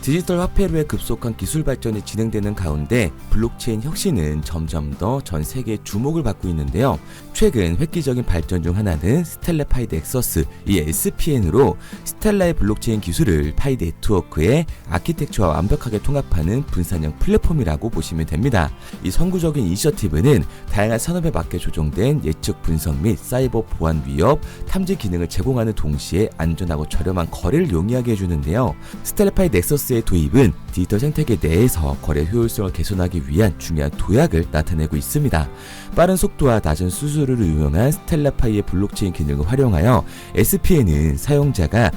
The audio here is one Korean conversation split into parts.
디지털 화폐로의 급속한 기술 발전이 진행되는 가운데 블록체인 혁신은 점점 더 전 세계의 주목을 받고 있는데요. 최근 획기적인 발전 중 하나는 스텔라 파이 넥서스, 이 SPN으로 스텔라의 블록체인 기술을 파이 네트워크의 아키텍처와 완벽하게 통합하는 분산형 플랫폼이라고 보시면 됩니다. 이 선구적인 이니셔티브는 다양한 산업에 맞게 조정된 예측 분석 및 사이버 보안 위협, 탐지 기능을 제공하는 동시에 안전하고 저렴한 거래를 용이하게 해주는데요. 스텔라 파이 넥서스의 도입은 디지털 생태계 내에서 거래 효율성을 개선하기 위한 중요한 도약을 나타내고 있습니다. 빠른 속도와 낮은 수수료를 유용한 스텔라 파이의 블록체인 기능을 활용하여 SPN은 사용자가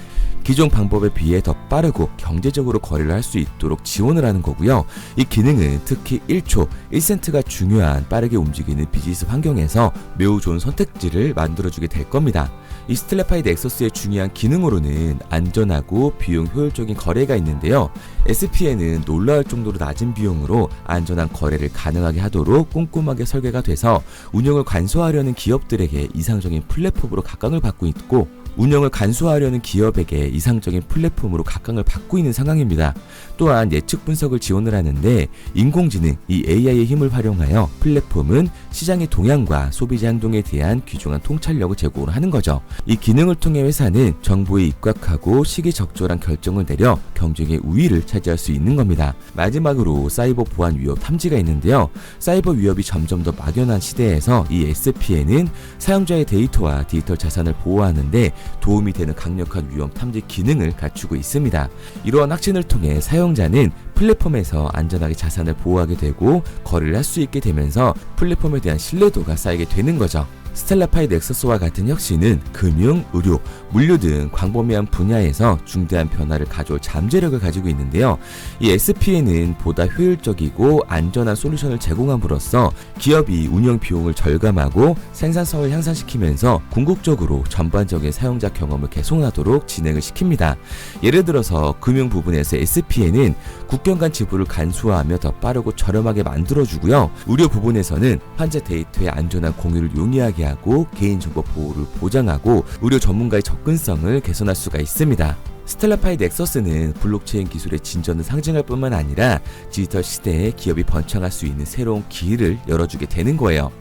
기존 방법에 비해 더 빠르고 경제적으로 거래를 할 수 있도록 지원을 하는 거고요. 이 기능은 특히 1초, 1센트가 중요한 빠르게 움직이는 비즈니스 환경에서 매우 좋은 선택지를 만들어주게 될 겁니다. 이 스텔라 파이 넥서스의 중요한 기능으로는 안전하고 비용 효율적인 거래가 있는데요. SPN은 놀라울 정도로 낮은 비용으로 안전한 거래를 가능하게 하도록 꼼꼼하게 설계가 돼서 운영을 간소화하려는 기업들에게 이상적인 플랫폼으로 각광을 받고 있고, 운영을 간소화하려는 기업에게 이상적인 플랫폼으로 각광을 받고 있는 상황입니다. 또한 예측 분석을 지원을 하는데 인공지능, 이 AI의 힘을 활용하여 플랫폼은 시장의 동향과 소비자 행동에 대한 귀중한 통찰력을 제공을 하는 거죠. 이 기능을 통해 회사는 정보에 입각하고 시기적절한 결정을 내려 경쟁의 우위를 차지할 수 있는 겁니다. 마지막으로 사이버 보안 위협 탐지가 있는데요. 사이버 위협이 점점 더 막연한 시대에서 이 SPN은 사용자의 데이터와 디지털 자산을 보호하는 데 도움이 되는 강력한 위험 탐지 기능을 갖추고 있습니다. 이러한 확신을 통해 사용자는 플랫폼에서 안전하게 자산을 보호하게 되고 거래를 할 수 있게 되면서 플랫폼에 대한 신뢰도가 쌓이게 되는 거죠. 스텔라 파이 넥서스와 같은 혁신은 금융, 의료, 물류 등 광범위한 분야에서 중대한 변화를 가져올 잠재력을 가지고 있는데요. 이 SPN은 보다 효율적이고 안전한 솔루션을 제공함으로써 기업이 운영 비용을 절감하고 생산성을 향상시키면서 궁극적으로 전반적인 사용자 경험을 개선하도록 진행을 시킵니다. 예를 들어서 금융 부분에서 SPN은 국경 간 지불을 간소화하며 더 빠르고 저렴하게 만들어주고요. 의료 부분에서는 환자 데이터의 안전한 공유를 용이하게 하고 개인정보 보호를 보장하고 의료 전문가의 접근성을 개선할 수가 있습니다. 스텔라 파이 넥서스는 블록체인 기술의 진전을 상징할 뿐만 아니라 디지털 시대에 기업이 번창할 수 있는 새로운 길을 열어주게 되는 거예요.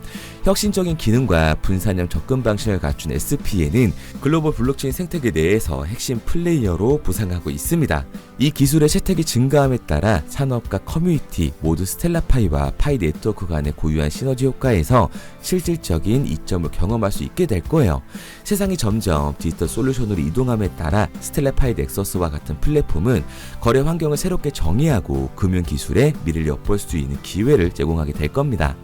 혁신적인 기능과 분산형 접근 방식을 갖춘 SPN은 글로벌 블록체인 생태계 내에서 핵심 플레이어로 부상하고 있습니다. 이 기술의 채택이 증가함에 따라 산업과 커뮤니티 모두 스텔라 파이와 파이 네트워크 간의 고유한 시너지 효과에서 실질적인 이점을 경험할 수 있게 될 거예요. 세상이 점점 디지털 솔루션으로 이동함에 따라 스텔라 파이 넥서스와 같은 플랫폼은 거래 환경을 새롭게 정의하고 금융 기술의 미래를 엿볼 수 있는 기회를 제공하게 될 겁니다.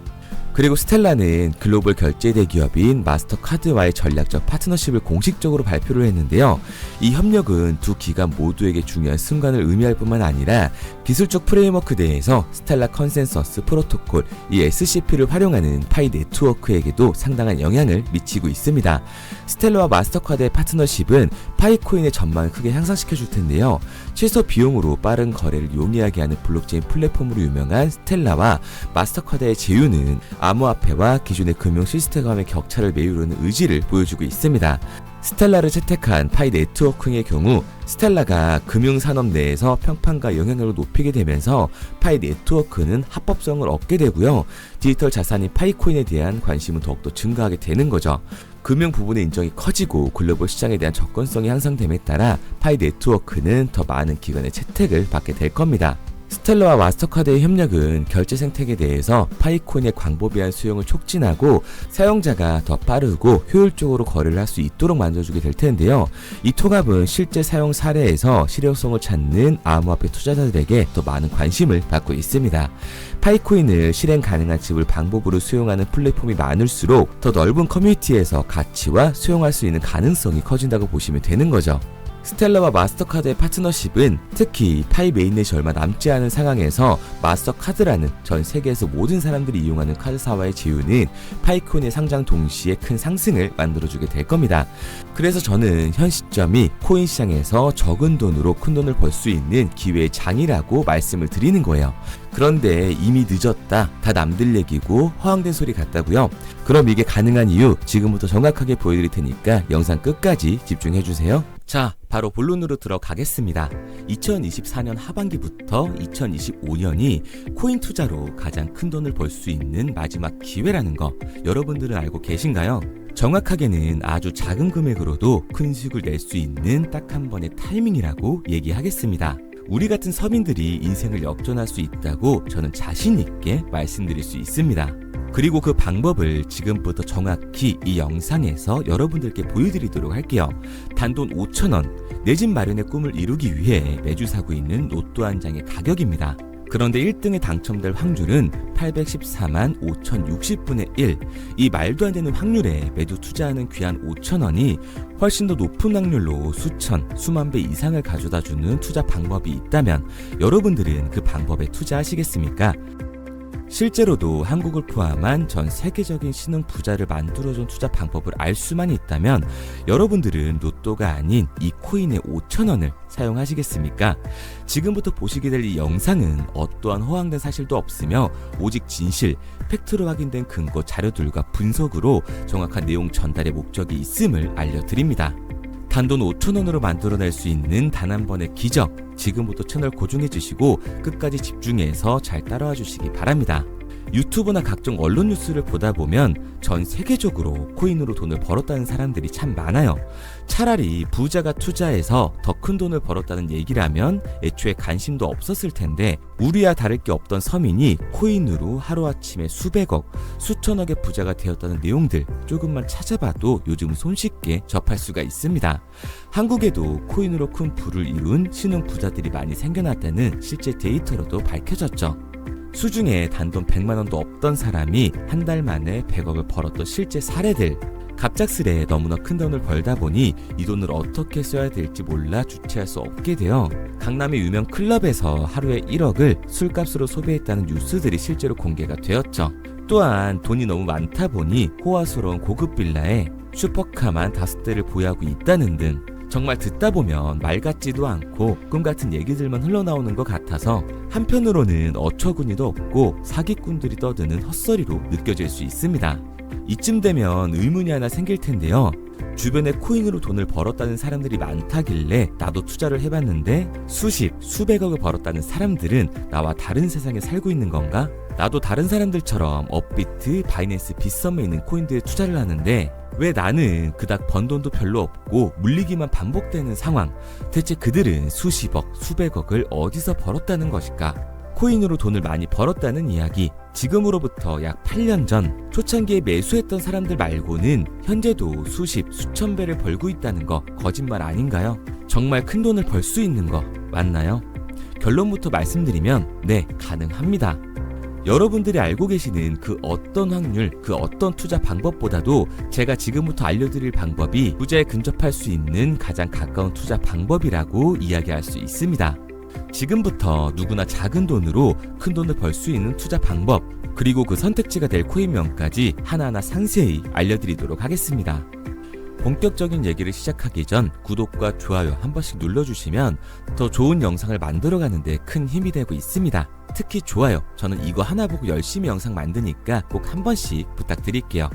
그리고 스텔라는 글로벌 결제 대기업인 마스터카드와의 전략적 파트너십을 공식적으로 발표를 했는데요. 이 협력은 두 기관 모두에게 중요한 순간을 의미할 뿐만 아니라 기술적 프레임워크 내에서 스텔라 컨센서스 프로토콜, 이 SCP를 활용하는 파이 네트워크에게도 상당한 영향을 미치고 있습니다. 스텔라와 마스터카드의 파트너십은 파이코인의 전망을 크게 향상시켜 줄 텐데요. 최소 비용으로 빠른 거래를 용이하게 하는 블록체인 플랫폼으로 유명한 스텔라와 마스터카드의 제휴는 암호화폐와 기존의 금융 시스템과의 격차를 메우려는 의지를 보여주고 있습니다. 스텔라를 채택한 파이 네트워크의 경우 스텔라가 금융산업 내에서 평판과 영향력을 높이게 되면서 파이 네트워크는 합법성을 얻게 되고요. 디지털 자산인 파이코인에 대한 관심은 더욱더 증가하게 되는 거죠. 금융 부분의 인정이 커지고 글로벌 시장에 대한 접근성이 향상됨에 따라 파이 네트워크는 더 많은 기관의 채택을 받게 될 겁니다. 스텔라와 마스터카드의 협력은 결제 생태계 내에서 파이코인의 광범위한 수용을 촉진하고 사용자가 더 빠르고 효율적으로 거래를 할 수 있도록 만들어주게 될 텐데요. 이 통합은 실제 사용 사례에서 실효성을 찾는 암호화폐 투자자들에게 더 많은 관심을 받고 있습니다. 파이코인을 실행 가능한 지불 방법으로 수용하는 플랫폼이 많을수록 더 넓은 커뮤니티에서 가치와 수용할 수 있는 가능성이 커진다고 보시면 되는 거죠. 스텔라와 마스터카드의 파트너십은 특히 파이 메인넷이 얼마 남지 않은 상황에서 마스터카드라는 전 세계에서 모든 사람들이 이용하는 카드사와의 제휴는 파이코인의 상장 동시에 큰 상승을 만들어주게 될 겁니다. 그래서 저는 현 시점이 코인 시장에서 적은 돈으로 큰 돈을 벌 수 있는 기회의 장이라고 말씀을 드리는 거예요. 그런데 이미 늦었다. 다 남들 얘기고 허황된 소리 같다고요? 그럼 이게 가능한 이유 지금부터 정확하게 보여드릴 테니까 영상 끝까지 집중해주세요. 자, 바로 본론으로 들어가겠습니다. 2024년 하반기부터 2025년이 코인 투자로 가장 큰 돈을 벌 수 있는 마지막 기회라는 거 여러분들은 알고 계신가요? 정확하게는 아주 작은 금액으로도 큰 수익을 낼 수 있는 딱 한 번의 타이밍이라고 얘기하겠습니다. 우리 같은 서민들이 인생을 역전할 수 있다고 저는 자신 있게 말씀드릴 수 있습니다. 그리고 그 방법을 지금부터 정확히 이 영상에서 여러분들께 보여드리도록 할게요. 단돈 5,000원, 내 집 마련의 꿈을 이루기 위해 매주 사고 있는 로또 한 장의 가격입니다. 그런데 1등에 당첨될 확률은 814만 5,060분의 1. 이 말도 안 되는 확률에 매주 투자하는 귀한 5,000원이 훨씬 더 높은 확률로 수천, 수만 배 이상을 가져다주는 투자 방법이 있다면 여러분들은 그 방법에 투자하시겠습니까? 실제로도 한국을 포함한 전 세계적인 신흥 부자를 만들어준 투자 방법을 알 수만 있다면 여러분들은 로또가 아닌 이 코인의 5,000원을 사용하시겠습니까? 지금부터 보시게 될 이 영상은 어떠한 허황된 사실도 없으며 오직 진실, 팩트로 확인된 근거 자료들과 분석으로 정확한 내용 전달의 목적이 있음을 알려드립니다. 단돈 5,000원으로 만들어낼 수 있는 단 한 번의 기적, 지금부터 채널 고정해 주시고 끝까지 집중해서 잘 따라와 주시기 바랍니다. 유튜브나 각종 언론 뉴스를 보다 보면 전 세계적으로 코인으로 돈을 벌었다는 사람들이 참 많아요. 차라리 부자가 투자해서 더 큰 돈을 벌었다는 얘기라면 애초에 관심도 없었을 텐데 우리와 다를 게 없던 서민이 코인으로 하루아침에 수백억, 수천억의 부자가 되었다는 내용들 조금만 찾아봐도 요즘 손쉽게 접할 수가 있습니다. 한국에도 코인으로 큰 부를 이룬 신흥 부자들이 많이 생겨났다는 실제 데이터로도 밝혀졌죠. 수중에 단돈 100만원도 없던 사람이 한 달 만에 100억을 벌었던 실제 사례들. 갑작스레 너무나 큰 돈을 벌다 보니 이 돈을 어떻게 써야 될지 몰라 주체할 수 없게 되어 강남의 유명 클럽에서 하루에 1억을 술값으로 소비했다는 뉴스들이 실제로 공개가 되었죠. 또한 돈이 너무 많다 보니 호화스러운 고급 빌라에 슈퍼카만 5대를 보유하고 있다는 등 정말 듣다 보면 말 같지도 않고 꿈 같은 얘기들만 흘러나오는 것 같아서 한편으로는 어처구니도 없고 사기꾼들이 떠드는 헛소리로 느껴질 수 있습니다. 이쯤 되면 의문이 하나 생길 텐데요. 주변에 코인으로 돈을 벌었다는 사람들이 많다길래 나도 투자를 해봤는데 수십, 수백억을 벌었다는 사람들은 나와 다른 세상에 살고 있는 건가? 나도 다른 사람들처럼 업비트, 바이낸스, 빗썸에 있는 코인들에 투자를 하는데 왜 나는 그닥 번 돈도 별로 없고 물리기만 반복되는 상황? 대체 그들은 수십억, 수백억을 어디서 벌었다는 것일까? 코인으로 돈을 많이 벌었다는 이야기, 지금으로부터 약 8년 전 초창기에 매수했던 사람들 말고는 현재도 수십, 수천 배를 벌고 있다는 거 거짓말 아닌가요? 정말 큰 돈을 벌 수 있는 거 맞나요? 결론부터 말씀드리면 네, 가능합니다. 여러분들이 알고 계시는 그 어떤 확률, 그 어떤 투자 방법보다도 제가 지금부터 알려드릴 방법이 부자에 근접할 수 있는 가장 가까운 투자 방법이라고 이야기할 수 있습니다. 지금부터 누구나 작은 돈으로 큰 돈을 벌 수 있는 투자 방법, 그리고 그 선택지가 될 코인명까지 하나하나 상세히 알려드리도록 하겠습니다. 본격적인 얘기를 시작하기 전 구독과 좋아요 한 번씩 눌러주시면 더 좋은 영상을 만들어가는 데 큰 힘이 되고 있습니다. 특히 좋아요, 저는 이거 하나 보고 열심히 영상 만드니까 꼭 한 번씩 부탁드릴게요.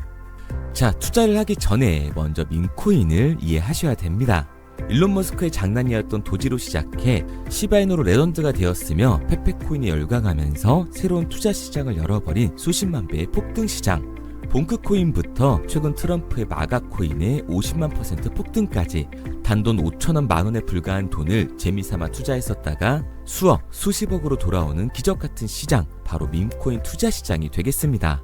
자, 투자를 하기 전에 먼저 민코인을 이해하셔야 됩니다. 일론 머스크의 장난이었던 도지로 시작해 시바이누로 레전드가 되었으며 페페코인에 열광하면서 새로운 투자 시장을 열어버린 수십만 배의 폭등 시장. 봉크코인부터 최근 트럼프의 마가코인의 50만% 폭등까지 단돈 5천원 만원에 불과한 돈을 재미삼아 투자했었다가 수억, 수십억으로 돌아오는 기적같은 시장, 바로 밈코인 투자 시장이 되겠습니다.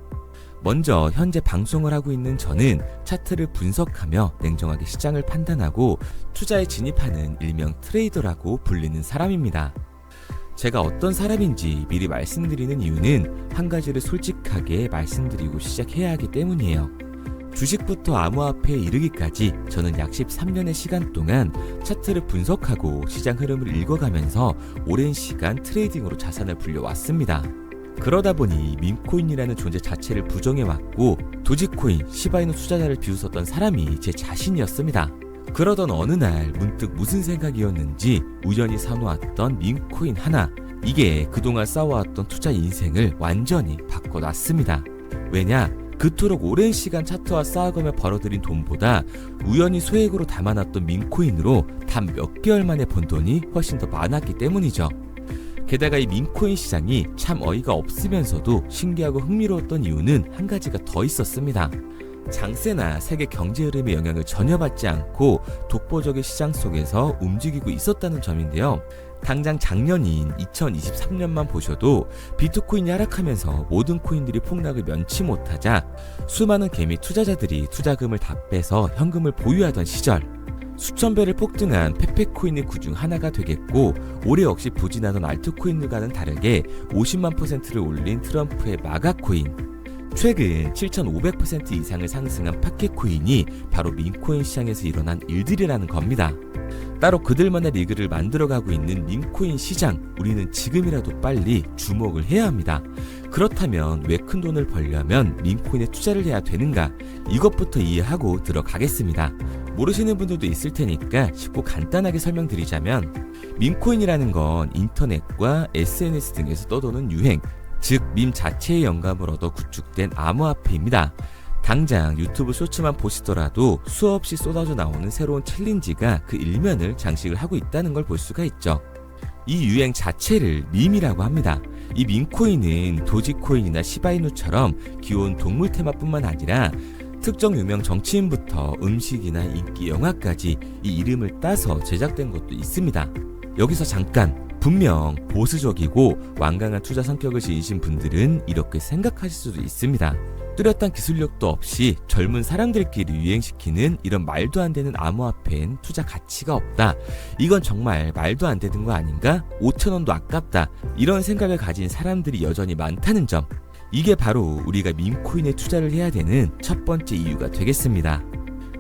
먼저 현재 방송을 하고 있는 저는 차트를 분석하며 냉정하게 시장을 판단하고 투자에 진입하는 일명 트레이더라고 불리는 사람입니다. 제가 어떤 사람인지 미리 말씀드리는 이유는 한 가지를 솔직하게 말씀드리고 시작해야 하기 때문이에요. 주식부터 암호화폐에 이르기까지 저는 약 13년의 시간 동안 차트를 분석하고 시장 흐름을 읽어가면서 오랜 시간 트레이딩으로 자산을 불려왔습니다. 그러다 보니 밈코인이라는 존재 자체를 부정해왔고 도지코인, 시바이누 투자자를 비웃었던 사람이 제 자신이었습니다. 그러던 어느 날 문득 무슨 생각이었는지 우연히 사놓았던 밈코인 하나, 이게 그동안 쌓아왔던 투자 인생을 완전히 바꿔놨습니다. 왜냐? 그토록 오랜 시간 차트와 쌓아가며 벌어들인 돈보다 우연히 소액으로 담아놨던 민코인으로 단 몇 개월 만에 번 돈이 훨씬 더 많았기 때문이죠. 게다가 이 민코인 시장이 참 어이가 없으면서도 신기하고 흥미로웠던 이유는 한 가지가 더 있었습니다. 장세나 세계 경제 흐름의 영향을 전혀 받지 않고 독보적인 시장 속에서 움직이고 있었다는 점인데요. 당장 작년인 2023년만 보셔도 비트코인이 하락하면서 모든 코인들이 폭락을 면치 못하자 수많은 개미 투자자들이 투자금을 다 빼서 현금을 보유하던 시절, 수천 배를 폭등한 페페코인이 그중 하나가 되겠고, 올해 역시 부진하던 알트코인들과는 다르게 50만 %를 올린 트럼프의 마가코인, 최근 7,500% 이상을 상승한 파켓코인이 바로 민코인 시장에서 일어난 일들이라는 겁니다. 따로 그들만의 리그를 만들어가고 있는 민코인 시장, 우리는 지금이라도 빨리 주목을 해야 합니다. 그렇다면 왜 큰 돈을 벌려면 민코인에 투자를 해야 되는가? 이것부터 이해하고 들어가겠습니다. 모르시는 분들도 있을 테니까 쉽고 간단하게 설명드리자면, 민코인이라는 건 인터넷과 SNS 등에서 떠도는 유행, 즉 밈 자체의 영감을 얻어 구축된 암호화폐입니다. 당장 유튜브 쇼츠만 보시더라도 수없이 쏟아져 나오는 새로운 챌린지가 그 일면을 장식을 하고 있다는 걸 볼 수가 있죠. 이 유행 자체를 밈이라고 합니다. 이 밈코인은 도지코인이나 시바이누처럼 귀여운 동물 테마뿐만 아니라 특정 유명 정치인부터 음식이나 인기 영화까지 이 이름을 따서 제작된 것도 있습니다. 여기서 잠깐, 분명 보수적이고 완강한 투자 성격을 지니신 분들은 이렇게 생각하실 수도 있습니다. 뚜렷한 기술력도 없이 젊은 사람들끼리 유행시키는 이런 말도 안 되는 암호화폐엔 투자 가치가 없다. 이건 정말 말도 안 되는 거 아닌가? 5,000원도 아깝다. 이런 생각을 가진 사람들이 여전히 많다는 점. 이게 바로 우리가 밈코인에 투자를 해야 되는 첫 번째 이유가 되겠습니다.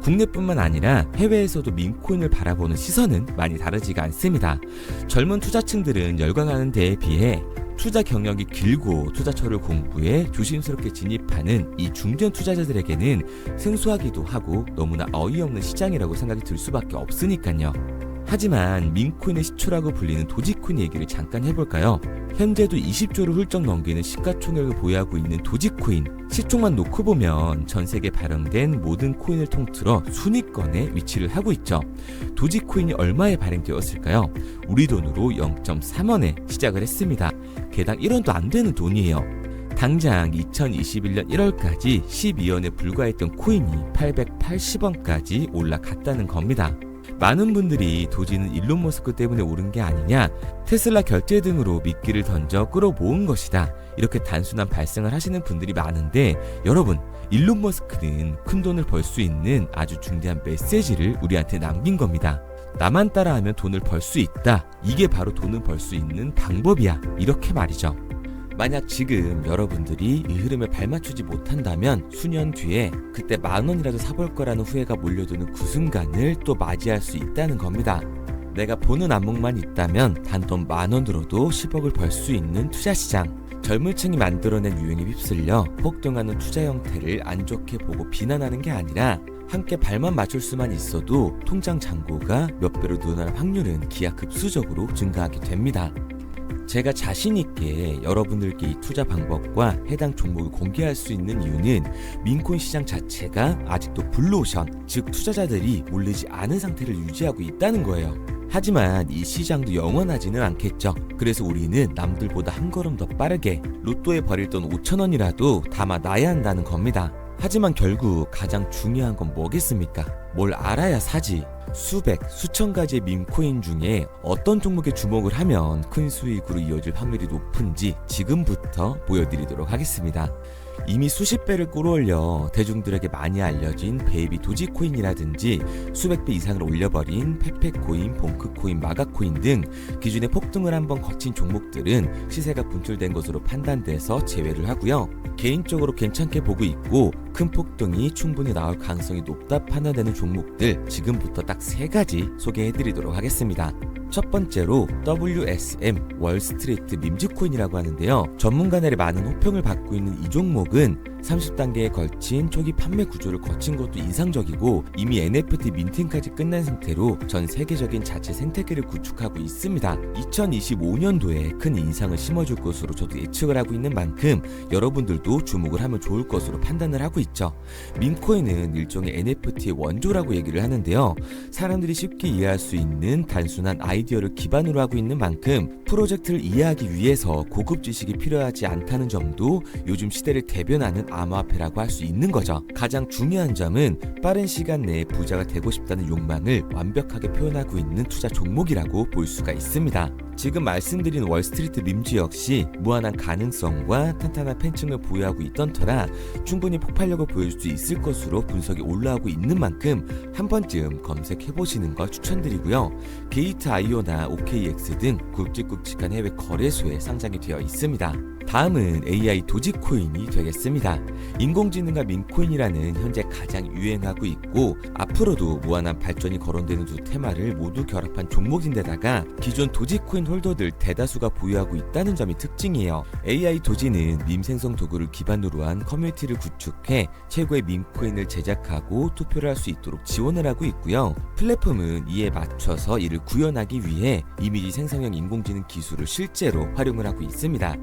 국내뿐만 아니라 해외에서도 민코인을 바라보는 시선은 많이 다르지가 않습니다. 젊은 투자층들은 열광하는 데에 비해 투자 경력이 길고 투자처를 공부해 조심스럽게 진입하는 이 중견 투자자들에게는 생소하기도 하고 너무나 어이없는 시장이라고 생각이 들 수밖에 없으니까요. 하지만 민코인의 시초라고 불리는 도지코인 얘기를 잠깐 해볼까요? 현재도 20조를 훌쩍 넘기는 시가총액을 보유하고 있는 도지코인, 시총만 놓고 보면 전 세계 발행된 모든 코인을 통틀어 순위권에 위치를 하고 있죠. 도지코인이 얼마에 발행되었을까요? 우리 돈으로 0.3원에 시작을 했습니다. 개당 1원도 안 되는 돈이에요. 당장 2021년 1월까지 12원에 불과했던 코인이 880원까지 올라갔다는 겁니다. 많은 분들이 도지는 일론 머스크 때문에 오른 게 아니냐, 테슬라 결제 등으로 미끼를 던져 끌어모은 것이다, 이렇게 단순한 발상을 하시는 분들이 많은데, 여러분, 일론 머스크는 큰 돈을 벌 수 있는 아주 중대한 메시지를 우리한테 남긴 겁니다. 나만 따라하면 돈을 벌 수 있다. 이게 바로 돈을 벌 수 있는 방법이야. 이렇게 말이죠. 만약 지금 여러분들이 이 흐름에 발맞추지 못한다면 수년 뒤에 그때 10,000원이라도 사볼 거라는 후회가 몰려드는 그 순간을 또 맞이할 수 있다는 겁니다. 내가 보는 안목만 있다면 단돈 10,000원 들어도 10억을 벌 수 있는 투자시장. 젊은 층이 만들어낸 유행에 휩쓸려 폭등하는 투자 형태를 안 좋게 보고 비난하는 게 아니라, 함께 발만 맞출 수만 있어도 통장 잔고가 몇 배로 늘어날 확률은 기하급수적으로 증가하게 됩니다. 제가 자신있게 여러분들께 이 투자 방법과 해당 종목을 공개할 수 있는 이유는 민코인 시장 자체가 아직도 블루오션, 즉 투자자들이 몰리지 않은 상태를 유지하고 있다는 거예요. 하지만 이 시장도 영원하지는 않겠죠. 그래서 우리는 남들보다 한 걸음 더 빠르게 로또에 버릴 돈 5,000원이라도 담아놔야 한다는 겁니다. 하지만 결국 가장 중요한 건 뭐겠습니까? 뭘 알아야 사지. 수백, 수천 가지의 밈코인 중에 어떤 종목에 주목을 하면 큰 수익으로 이어질 확률이 높은지 지금부터 보여드리도록 하겠습니다. 이미 수십 배를 끌어올려 대중들에게 많이 알려진 베이비 도지코인이라든지 수백 배 이상을 올려버린 페페코인, 봉크코인, 마가코인 등 기존에 폭등을 한번 거친 종목들은 시세가 분출된 것으로 판단돼서 제외를 하고요. 개인적으로 괜찮게 보고 있고 큰 폭등이 충분히 나올 가능성이 높다 판단되는 종목들 지금부터 딱 3가지 소개해드리도록 하겠습니다. 첫 번째로 WSM 월스트리트 밈즈코인이라고 하는데요. 전문가들의 많은 호평을 받고 있는 이 종목은 30단계에 걸친 초기 판매 구조를 거친 것도 인상적이고 이미 NFT 민팅까지 끝난 상태로 전 세계적인 자체 생태계를 구축하고 있습니다. 2025년도에 큰 인상을 심어줄 것으로 저도 예측을 하고 있는 만큼 여러분들도 주목을 하면 좋을 것으로 판단을 하고 있죠. 민코인은 일종의 NFT의 원조라고 얘기를 하는데요. 사람들이 쉽게 이해할 수 있는 단순한 아이디어를 기반으로 하고 있는 만큼 프로젝트를 이해하기 위해서 고급 지식이 필요하지 않다는 점도 요즘 시대를 대변하는 암호화폐라고 할 수 있는 거죠. 가장 중요한 점은 빠른 시간 내에 부자가 되고 싶다는 욕망을 완벽하게 표현하고 있는 투자 종목이라고 볼 수가 있습니다. 지금 말씀드린 월스트리트 밈즈 역시 무한한 가능성과 탄탄한 팬층을 보유하고 있던 터라 충분히 폭발력을 보여줄 수 있을 것으로 분석이 올라오고 있는 만큼 한 번쯤 검색해보시는 걸 추천드리고요. 게이트.io나 OKX 등 굵직굵직한 해외 거래소에 상장이 되어 있습니다. 다음은 AI 도지코인이 되겠습니다. 인공지능과 민코인이라는 현재 가장 유행하고 있고 앞으로도 무한한 발전이 거론되는 두 테마를 모두 결합한 종목인데다가 기존 도지코인 홀더들 대다수가 보유하고 있다는 점이 특징이에요. AI 도지는 밈 생성 도구를 기반으로 한 커뮤니티를 구축해 최고의 밈코인을 제작하고 투표를 할 수 있도록 지원을 하고 있고요. 플랫폼은 이에 맞춰서 이를 구현하기 위해 이미지 생성형 인공지능 기술을 실제로 활용을 하고 있습니다.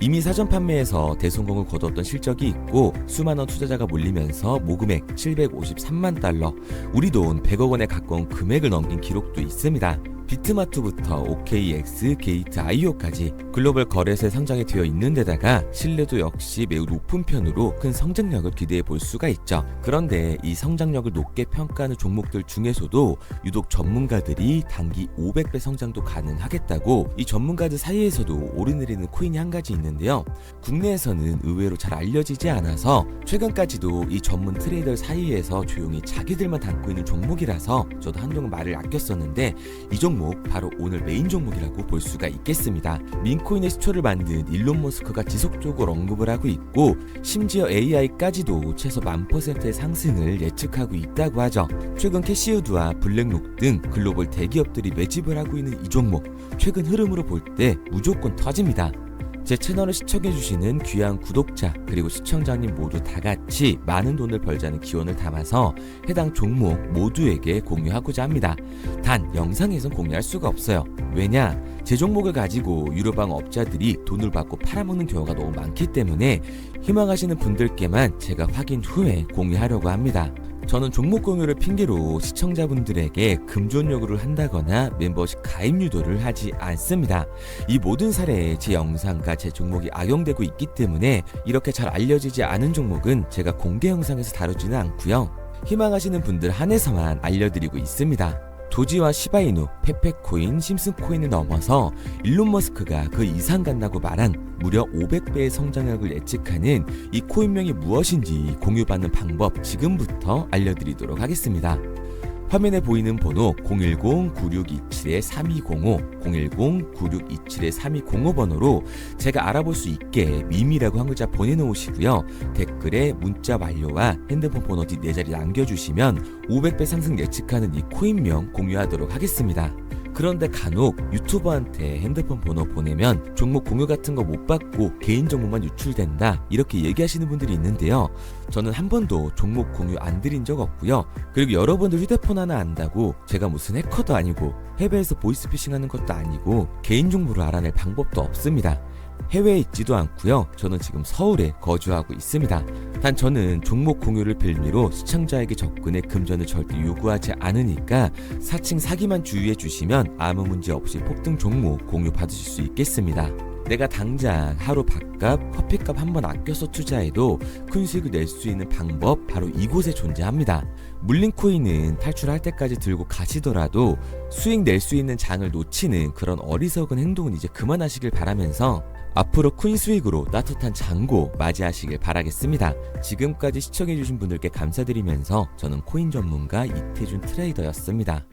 이미 사전 판매에서 대성공을 거뒀던 실적이 있고 수많은 투자자가 몰리면서 모금액 753만 달러, 우리 돈 100억 원에 가까운 금액을 넘긴 기록도 있습니다. 비트마트부터 OKX, 게이트.io까지 글로벌 거래소에 상장이 되어 있는 데다가 신뢰도 역시 매우 높은 편으로 큰 성장력을 기대해 볼 수가 있죠. 그런데 이 성장력을 높게 평가하는 종목들 중에서도 유독 전문가들이 단기 500배 성장도 가능하겠다고 이 전문가들 사이에서도 오르내리는 코인이 한 가지 있는데요. 국내에서는 의외로 잘 알려지지 않아서 최근까지도 이 전문 트레이더 사이에서 조용히 자기들만 담고 있는 종목이라서 저도 한동안 말을 아꼈었는데 이 종목 바로 오늘 메인 종목이라고 볼 수가 있겠습니다. 민코인의 시초를 만든 일론 머스크가 지속적으로 언급을 하고 있고 심지어 AI까지도 최소 1000%의 상승을 예측하고 있다고 하죠. 최근 캐시우드와 블랙록 등 글로벌 대기업들이 매집을 하고 있는 이 종목 최근 흐름으로 볼 때 무조건 터집니다. 제 채널을 시청해주시는 귀한 구독자 그리고 시청자님 모두 다같이 많은 돈을 벌자는 기원을 담아서 해당 종목 모두에게 공유하고자 합니다. 단 영상에선 공유할 수가 없어요. 왜냐? 제 종목을 가지고 유료방 업자들이 돈을 받고 팔아먹는 경우가 너무 많기 때문에 희망하시는 분들께만 제가 확인 후에 공유하려고 합니다. 저는 종목 공유를 핑계로 시청자분들에게 금전 요구를 한다거나 멤버십 가입 유도를 하지 않습니다. 이 모든 사례에 제 영상과 제 종목이 악용되고 있기 때문에 이렇게 잘 알려지지 않은 종목은 제가 공개 영상에서 다루지는 않고요. 희망하시는 분들 한해서만 알려드리고 있습니다. 도지와 시바이누, 페페코인, 심슨코인을 넘어서 일론 머스크가 그 이상 간다고 말한 무려 500배의 성장력을 예측하는 이 코인명이 무엇인지 공유받는 방법 지금부터 알려드리도록 하겠습니다. 화면에 보이는 번호 010-9627-3205, 010-9627-3205 번호로 제가 알아볼 수 있게 밈이라고 한 글자 보내놓으시고요. 댓글에 문자 완료와 핸드폰 번호 뒷 4자리 남겨주시면 500배 상승 예측하는 이 코인명 공유하도록 하겠습니다. 그런데 간혹 유튜버한테 핸드폰 번호 보내면 종목 공유 같은 거 못 받고 개인정보만 유출된다 이렇게 얘기하시는 분들이 있는데요. 저는 한 번도 종목 공유 안 드린 적 없고요. 그리고 여러분들 휴대폰 하나 안다고 제가 무슨 해커도 아니고 해외에서 보이스피싱 하는 것도 아니고 개인정보를 알아낼 방법도 없습니다. 해외에 있지도 않고요. 저는 지금 서울에 거주하고 있습니다. 단 저는 종목 공유를 빌미로 시청자에게 접근의 금전을 절대 요구하지 않으니까 사칭 사기만 주의해 주시면 아무 문제 없이 폭등 종목 공유 받으실 수 있겠습니다. 내가 당장 하루 밥값, 커피값 한번 아껴서 투자해도 큰 수익을 낼 수 있는 방법 바로 이곳에 존재합니다. 물린 코인은 탈출할 때까지 들고 가시더라도 수익 낼 수 있는 장을 놓치는 그런 어리석은 행동은 이제 그만하시길 바라면서 앞으로 큰 수익으로 따뜻한 장고 맞이하시길 바라겠습니다. 지금까지 시청해주신 분들께 감사드리면서 저는 코인 전문가 이태준 트레이더였습니다.